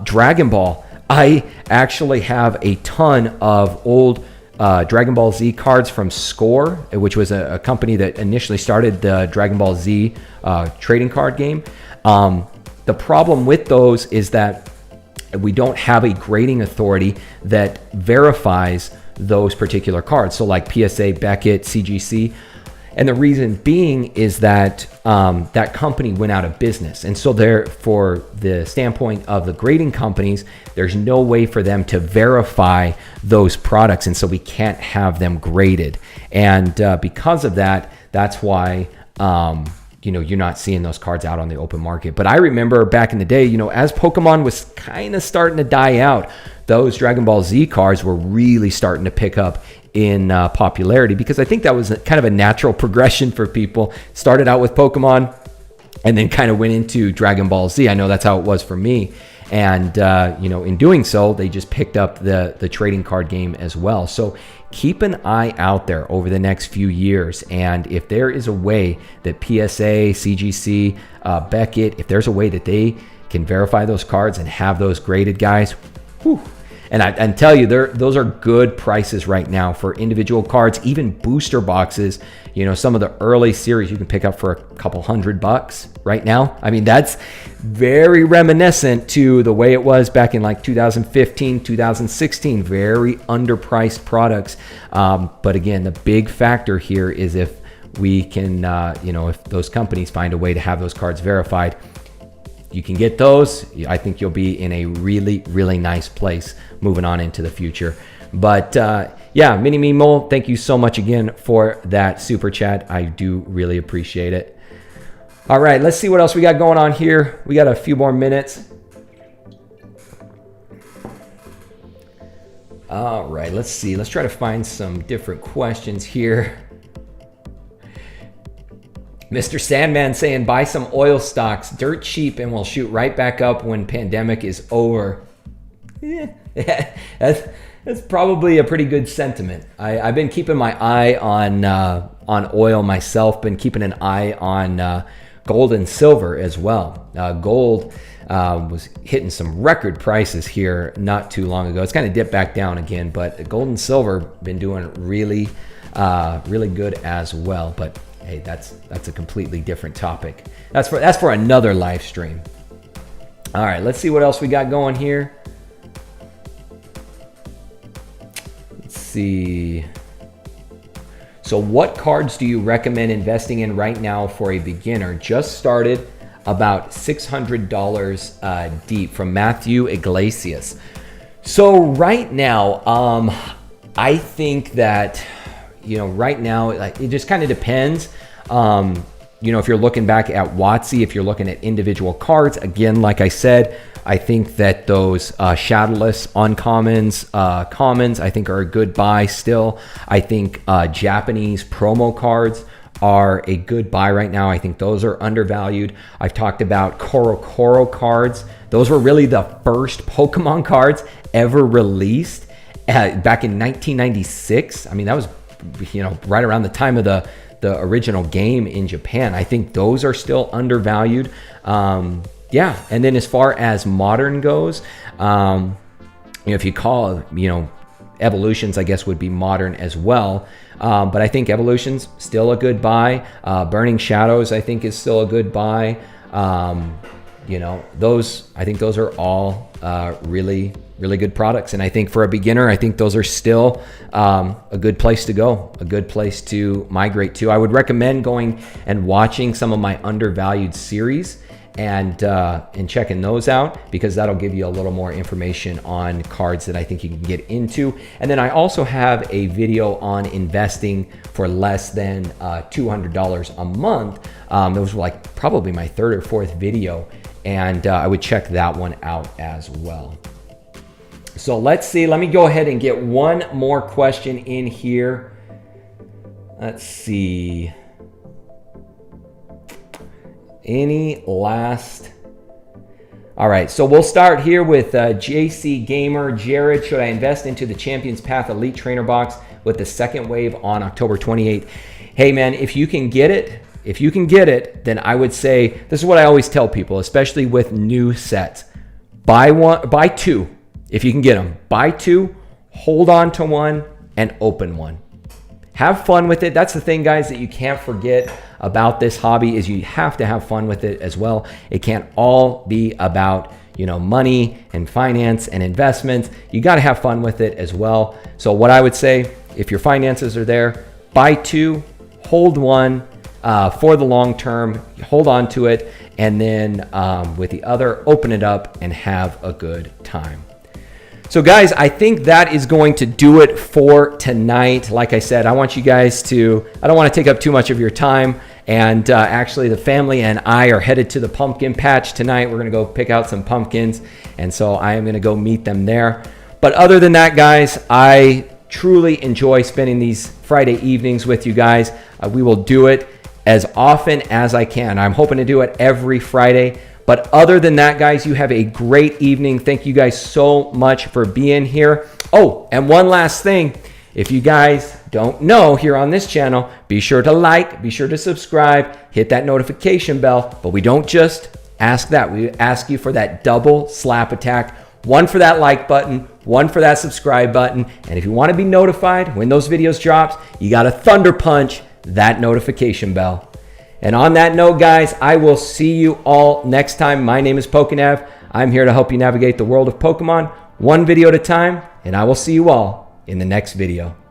Dragon Ball, I actually have a ton of old Dragon Ball Z cards from Score, which was a company that initially started the Dragon Ball Z trading card game. The problem with those is that we don't have a grading authority that verifies those particular cards. So like PSA, Beckett, CGC. And the reason being is that that company went out of business. And so there, for the standpoint of the grading companies, there's no way for them to verify those products. And so we can't have them graded. And because of that, that's why, you're not seeing those cards out on the open market. But I remember back in the day, as Pokemon was kind of starting to die out, those Dragon Ball Z cards were really starting to pick up in popularity, because I think that was kind of a natural progression for people. Started out with Pokemon and then kind of went into Dragon Ball Z. I know that's how it was for me. And, in doing so, they just picked up the trading card game as well. So keep an eye out there over the next few years. And if there is a way that PSA, CGC, Beckett, if there's a way that they can verify those cards and have those graded guys, whew. And I tell you, those are good prices right now for individual cards, even booster boxes. Some of the early series you can pick up for a couple $100 right now. I mean, that's very reminiscent to the way it was back in like 2015, 2016, very underpriced products. But again, the big factor here is if we can, if those companies find a way to have those cards verified, you can get those. I think you'll be in a really, really nice place moving on into the future. But Mini Mimo, thank you so much again for that super chat. I do really appreciate it. All right, let's see what else we got going on here. We got a few more minutes. All right, let's see. Let's try to find some different questions here. Mr. Sandman saying, buy some oil stocks, dirt cheap, and we'll shoot right back up when pandemic is over. That's probably a pretty good sentiment. I've been keeping my eye on oil myself, been keeping an eye on gold and silver as well. Gold was hitting some record prices here not too long ago. It's kind of dipped back down again, but gold and silver been doing really, really good as well. But hey, that's a completely different topic. That's for another live stream. All right, let's see what else we got going here. Let's see. So what cards do you recommend investing in right now for a beginner? Just started, about $600 deep, from Matthew Iglesias. So right now, I think that, right now, it just kind of depends. If you're looking back at WotC, if you're looking at individual cards, again, like I said, I think that those shadowless uncommons, commons, I think are a good buy still. I think Japanese promo cards are a good buy right now. I think those are undervalued. I've talked about Koro cards. Those were really the first Pokemon cards ever released back in 1996. I mean, that was right around the time of the original game in Japan. I think those are still undervalued. And then as far as modern goes, if you call, Evolutions, I guess, would be modern as well. But I think Evolutions still a good buy. Burning Shadows, I think, is still a good buy. I think those are all really, really good products. And I think for a beginner, I think those are still a good place to go, a good place to migrate to. I would recommend going and watching some of my undervalued series and checking those out, because that'll give you a little more information on cards that I think you can get into. And then I also have a video on investing for less than $200 a month. Those were like probably my third or fourth video, and I would check that one out as well. So let's see, let me go ahead and get one more question in here. Let's see. Any last? All right, so we'll start here with JC Gamer. Jared, should I invest into the Champions Path Elite Trainer box with the second wave on October 28th? Hey man, if you can get it, then I would say, this is what I always tell people, especially with new sets. Buy two. If you can get them, buy two, hold on to one, and open one. Have fun with it. That's the thing, guys, that you can't forget about this hobby, is you have to have fun with it as well. It can't all be about, money and finance and investments. You got to have fun with it as well. So what I would say, if your finances are there, buy two, hold one for the long term, hold on to it, and then with the other, open it up and have a good time. So guys, I think that is going to do it for tonight. Like I said, I want you guys to, I don't want to take up too much of your time. And actually the family and I are headed to the pumpkin patch tonight. We're going to go pick out some pumpkins. And so I am going to go meet them there. But other than that, guys, I truly enjoy spending these Friday evenings with you guys. We will do it as often as I can. I'm hoping to do it every Friday. But other than that, guys, you have a great evening. Thank you guys so much for being here. Oh, and one last thing. If you guys don't know here on this channel, be sure to like, be sure to subscribe, hit that notification bell. But we don't just ask that. We ask you for that double slap attack. One for that like button, one for that subscribe button. And if you want to be notified when those videos drops, you got to thunder punch that notification bell. And on that note, guys, I will see you all next time. My name is PokeNav. I'm here to help you navigate the world of Pokemon one video at a time, and I will see you all in the next video.